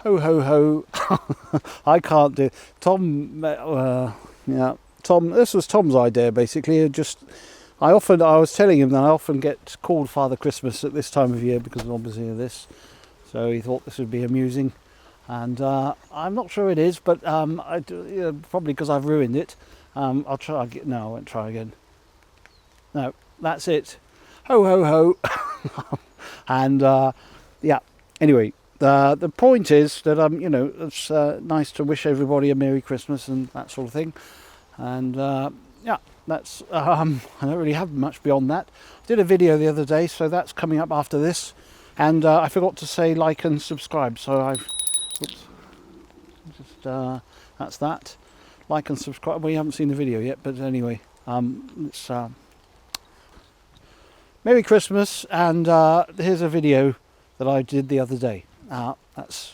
Ho ho ho. I can't do Tom. Yeah, Tom. This was Tom's idea basically. I was telling him that I often get called Father Christmas at this time of year because obviously of this. So he thought this would be amusing, and I'm not sure it is, but probably because I've ruined it. I'll try again. No, I won't try again. No, that's it. Ho ho ho. And yeah. Anyway. The point is that it's nice to wish everybody a Merry Christmas and that sort of thing, and yeah, that's I don't really have much beyond that. I did a video the other day, so that's coming up after this, and I forgot to say like and subscribe, so that's that. Like and subscribe. Well, you haven't seen the video yet, but anyway, it's Merry Christmas, and here's a video that I did the other day. That's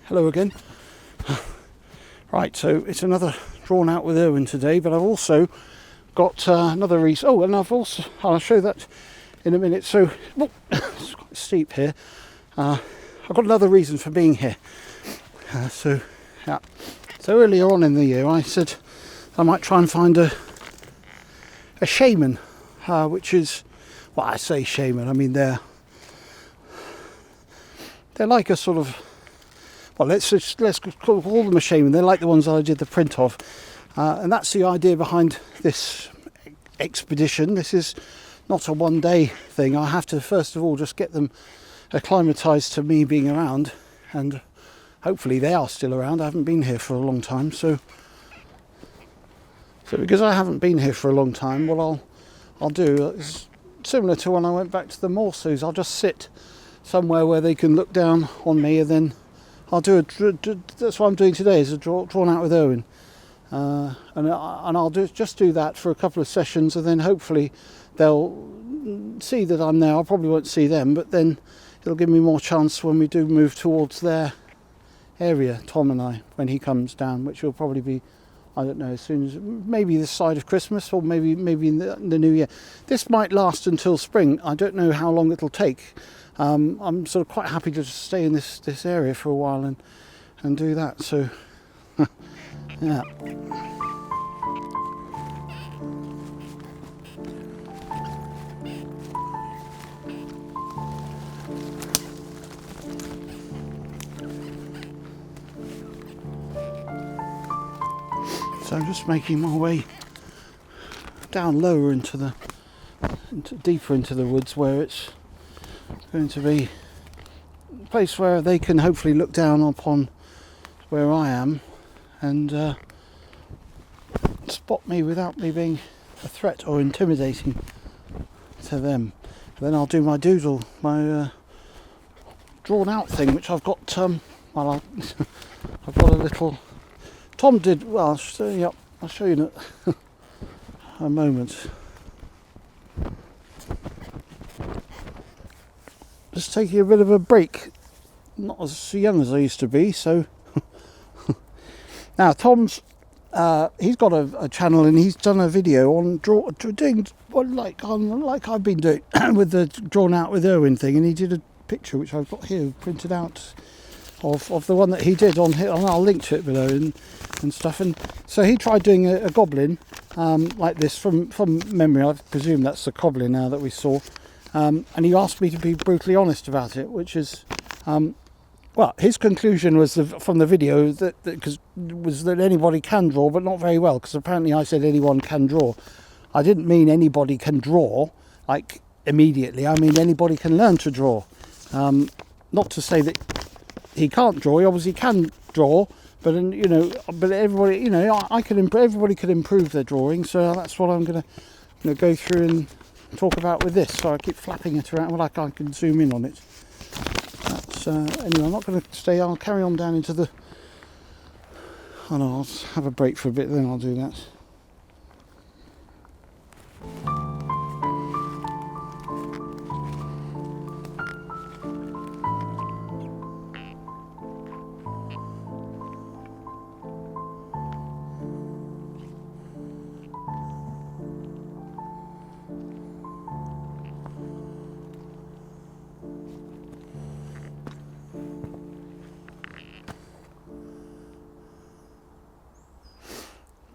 hello again. Right, so it's another drawn out with Irwin today, but I've also got another reason. Oh, and I'll show that in a minute. So it's quite steep here. I've got another reason for being here. So earlier on in the year, I said I might try and find a shaman, which is, well, I say shaman, I mean they're like a sort of, well, let's call them a shaman. They're like the ones that I did the print of, and that's the idea behind this expedition. This is not a one-day thing. I have to first of all just get them acclimatized to me being around, and hopefully they are still around. I haven't been here for a long time, so because I haven't been here for a long time, what I'll do is similar to when I went back to the Morsus. I'll just sit somewhere where they can look down on me, and then I'll do that's what I'm doing today, is a drawn out with Irwin, and I'll just do that for a couple of sessions, and then hopefully they'll see that I'm there. I probably won't see them, but then it'll give me more chance when we do move towards their area, Tom and I, when he comes down, which will probably be, I don't know, as soon as maybe this side of Christmas, or maybe in the new year. This might last until spring. I don't know how long it'll take. I'm sort of quite happy to just stay in this area for a while and do that. So yeah. So I'm just making my way down lower deeper into the woods, where it's going to be a place where they can hopefully look down upon where I am and spot me without me being a threat or intimidating to them. And then I'll do my doodle, my drawn out thing, which I've got. I've got a little. Tom did well. I'll show you in a moment. Just taking a bit of a break. Not as young as I used to be. So now Tom's he's got a channel, and he's done a video on doing like I've been doing with the drawn out with Irwin thing, and he did a picture which I've got here printed out of the one that he did on here, and I'll link to it below and stuff. And so he tried doing a goblin like this from memory. I presume that's the goblin now that we saw, and he asked me to be brutally honest about it, which is well, his conclusion was from the video that anybody can draw, but not very well, because apparently I said anyone can draw. I didn't mean anybody can draw like immediately. I mean anybody can learn to draw. Not to say that he can't draw. He obviously can draw, but everybody, everybody could improve their drawing. So that's what I'm going to go through and talk about with this. So I keep flapping it around. Well, I can zoom in on it. Anyway, I'm not going to stay. I'll carry on down into the. Oh no, I'll have a break for a bit, then I'll do that.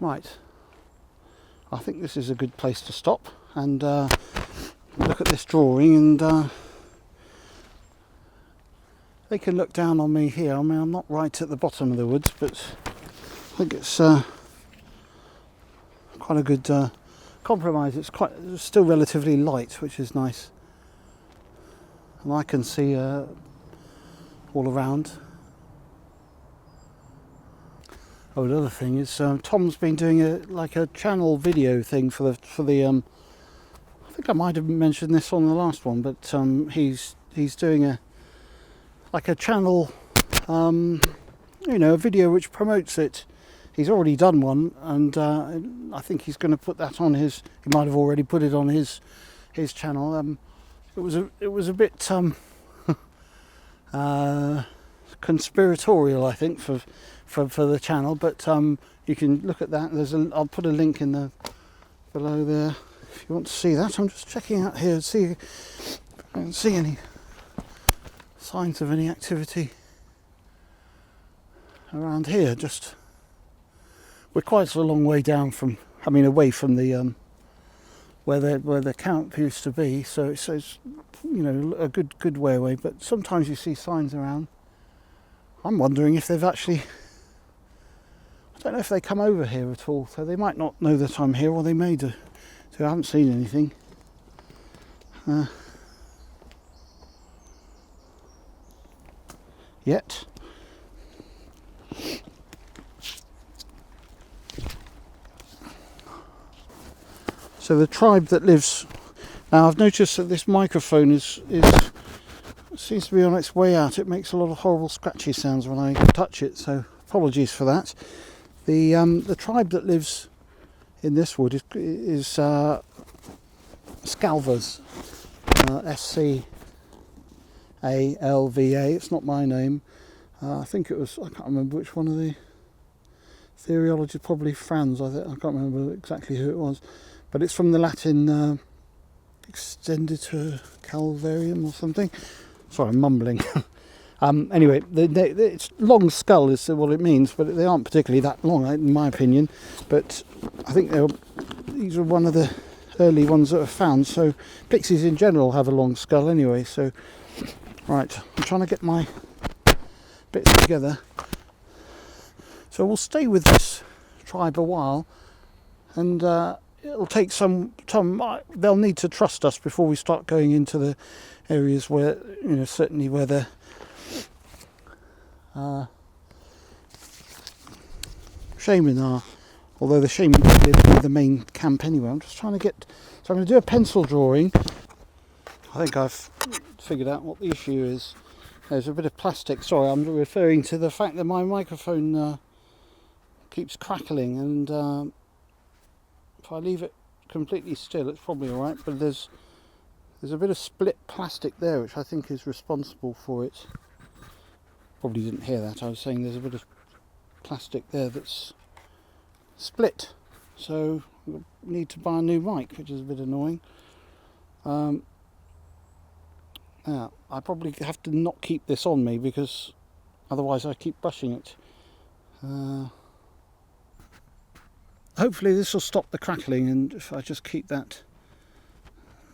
Right, I think this is a good place to stop and look at this drawing, and they can look down on me here. I mean, I'm not right at the bottom of the woods, but I think it's quite a good compromise. It's still relatively light, which is nice, and I can see all around. Oh, another thing is Tom's been doing a channel video thing for the I think I might have mentioned this on the last one, but he's doing a channel, a video which promotes it. He's already done one, and I think he's going to put that on his. He might have already put it on his channel. It was a bit conspiratorial, I think, for the channel, but you can look at that. I'll put a link in the below there if you want to see that. I'm just checking out here to see if I can see any signs of any activity around here. Just we're quite a long way down from, away from the where the camp used to be, so it's a good way away, but sometimes you see signs around. I'm wondering if they've actually, I don't know if they come over here at all, so they might not know that I'm here, or they may do. So I haven't seen anything. Yet. So the tribe that lives, now I've noticed that this microphone seems to be on its way out. It makes a lot of horrible scratchy sounds when I touch it, so apologies for that. The tribe that lives in this wood is Scalvers, SCALVA. It's not my name. I think it was, I can't remember which one of the theologians, probably Franz. I can't remember exactly who it was, but it's from the Latin extendita calvarium or something. Sorry, I'm mumbling. Anyway, it's long skull is what it means, but they aren't particularly that long, in my opinion. But I think these are one of the early ones that are found. So pixies in general have a long skull anyway. So, right, I'm trying to get my bits together. So we'll stay with this tribe a while, and it'll take some time. They'll need to trust us before we start going into the areas where, certainly where the shaman are, although the shaman live near the main camp anyway. I'm just trying to get, so I'm going to do a pencil drawing. I think I've figured out what the issue is. There's a bit of plastic. Sorry, I'm referring to the fact that my microphone keeps crackling, and if I leave it completely still, it's probably alright, but there's a bit of split plastic there which I think is responsible for it. Probably didn't hear that. I was saying there's a bit of plastic there that's split, so I need to buy a new mic, which is a bit annoying. Now, I probably have to not keep this on me, because otherwise I keep brushing it. Hopefully this will stop the crackling, and if I just keep that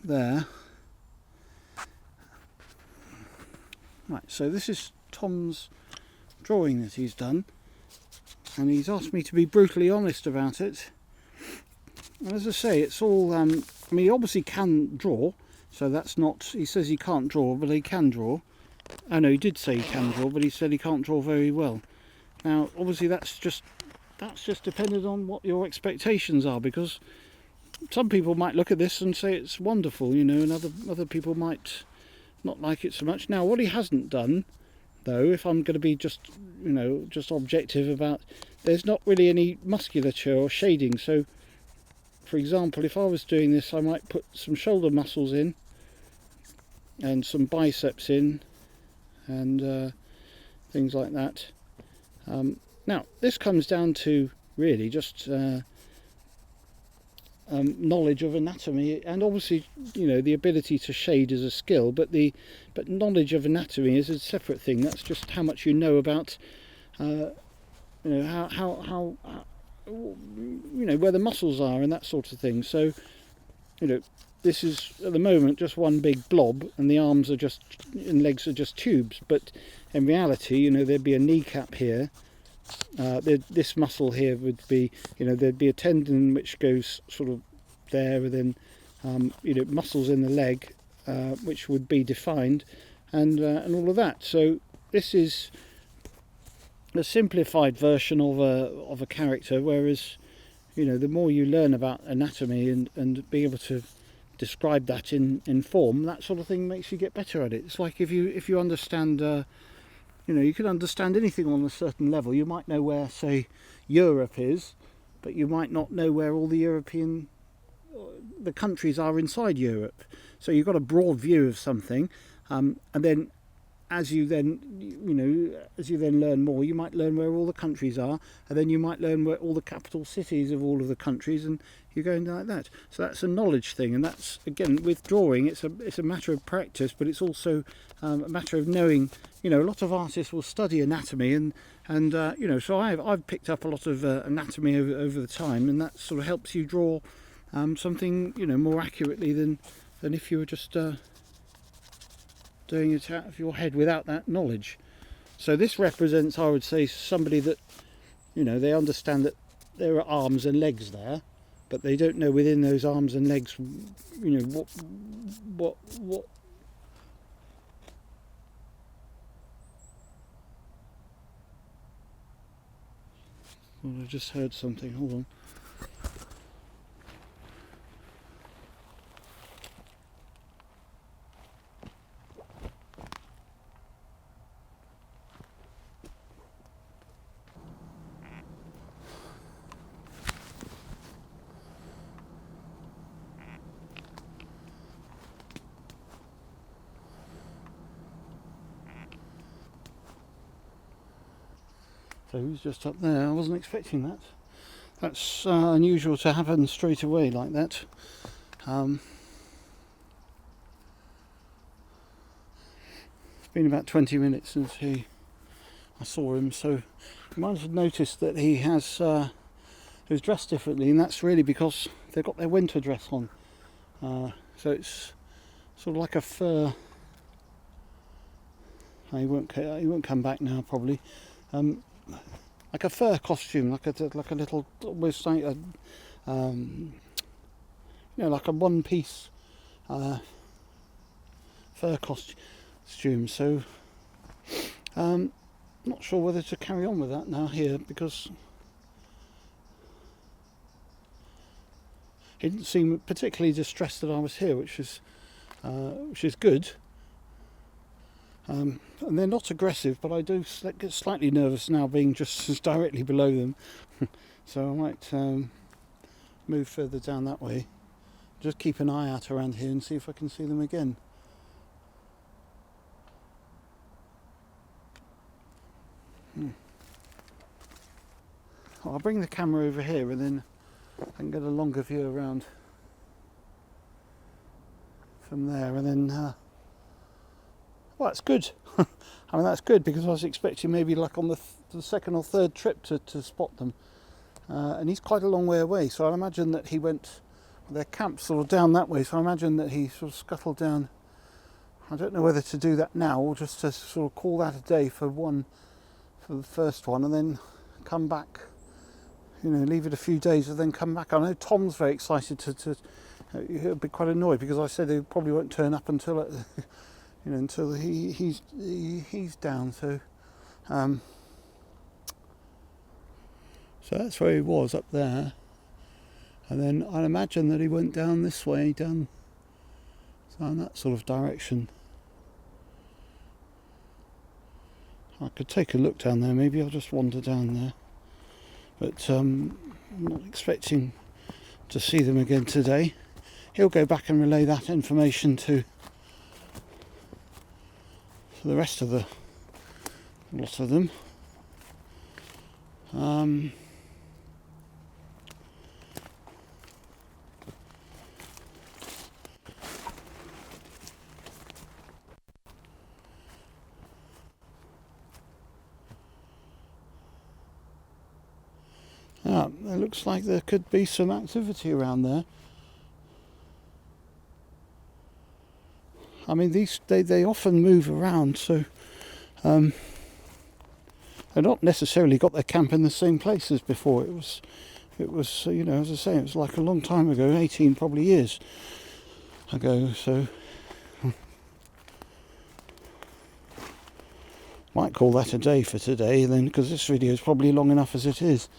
there. Right, so this is Tom's drawing that he's done, and he's asked me to be brutally honest about it. And as I say, it's all, he obviously can draw, so that's not, he says he can't draw, but he can draw. Oh no, he did say he can draw, but he said he can't draw very well. Now, obviously that's just dependent on what your expectations are, because some people might look at this and say it's wonderful, and other people might not like it so much. Now, what he hasn't done, though, if I'm going to be just objective about, there's not really any musculature or shading. So, for example, if I was doing this, I might put some shoulder muscles in and some biceps in, and things like that. Now, this comes down to really just knowledge of anatomy, and obviously, the ability to shade is a skill, but knowledge of anatomy is a separate thing. That's just how much you know about, how you know, where the muscles are and that sort of thing. So, you know, this is at the moment just one big blob, and the arms are just, and legs are just tubes. But in reality, you know, there'd be a kneecap here. This muscle here would be, you know, there'd be a tendon which goes sort of there, and then you know, muscles in the leg which would be defined, and all of that. So this is a simplified version of a character, whereas, you know, the more you learn about anatomy and being able to describe that in form, that sort of thing makes you get better at it. It's like if you understand, you know, you can understand anything on a certain level. You might know where, say, Europe is, but you might not know where all the countries are inside Europe. So you've got a broad view of something, and then as you then learn more, you might learn where all the countries are, and then you might learn where all the capital cities of all of the countries, and you're going like that. So that's a knowledge thing, and that's, again, with drawing, it's a matter of practice, but it's also a matter of knowing. You know, a lot of artists will study anatomy, and you know, so I've picked up a lot of anatomy over the time, and that sort of helps you draw something, you know, more accurately than if you were just doing it out of your head without that knowledge. So this represents, I would say, somebody that, you know, they understand that there are arms and legs there, but they don't know within those arms and legs, you know, what well, I just heard something, hold on. So who's just up there? I wasn't expecting that. That's unusual to happen straight away like that. It's been about 20 minutes since I saw him, so you might have noticed that he was dressed differently, and that's really because they've got their winter dress on. So it's sort of like a fur. He won't come back now, probably. Like a fur costume, like a little, almost like a, you know, like a one-piece fur costume. So, not sure whether to carry on with that now here, because he didn't seem particularly distressed that I was here, which is good. And they're not aggressive, but I do get slightly nervous now being just directly below them. So I might move further down that way. Just keep an eye out around here and see if I can see them again. I'll bring the camera over here, and then I can get a longer view around from there, and then well, that's good. I mean, that's good, because I was expecting maybe like on the second or third trip to spot them. And he's quite a long way away, so I imagine that he went, their camp's sort of down that way, so I imagine that he sort of scuttled down. I don't know whether to do that now or just to sort of call that a day for the first one, and then come back, you know, leave it a few days and then come back. I know Tom's very excited he'll be quite annoyed, because I said he probably won't turn up until you know, until he's down. So so that's where he was, up there, and then I'd imagine that he went down this way, down in that sort of direction. I could take a look down there, maybe I'll just wander down there, but I'm not expecting to see them again today. He'll go back and relay that information to the rest of the lot of them. It looks like there could be some activity around there. I mean, they often move around, so they're not necessarily got their camp in the same place as before. It was you know, as I say, it was like a long time ago, 18 probably years ago. So might call that a day for today then, because this video is probably long enough as it is.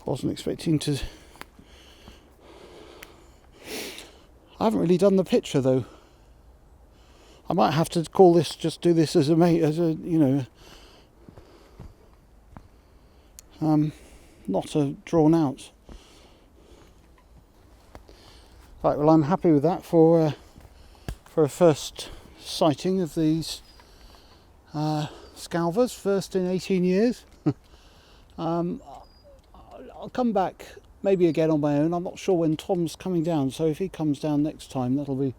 Wasn't expecting to. I haven't really done the picture though. I might have to call this, just do this as a you know, not a drawn out. Right, well, I'm happy with that for a first sighting of these scalvers, first in 18 years. I'll come back maybe again on my own. I'm not sure when Tom's coming down, so if he comes down next time, that'll be,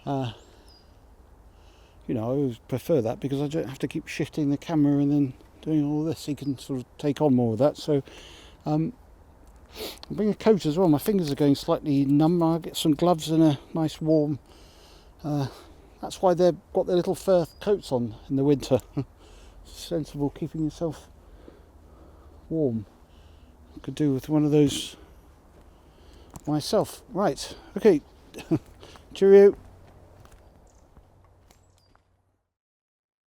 you know, I always prefer that because I don't have to keep shifting the camera and then doing all this. He can sort of take on more of that. So I'll bring a coat as well. My fingers are going slightly numb. I'll get some gloves and a nice warm. That's why they've got their little fur coats on in the winter. Sensible, keeping yourself warm. Could do with one of those myself. Right, okay. Cheerio.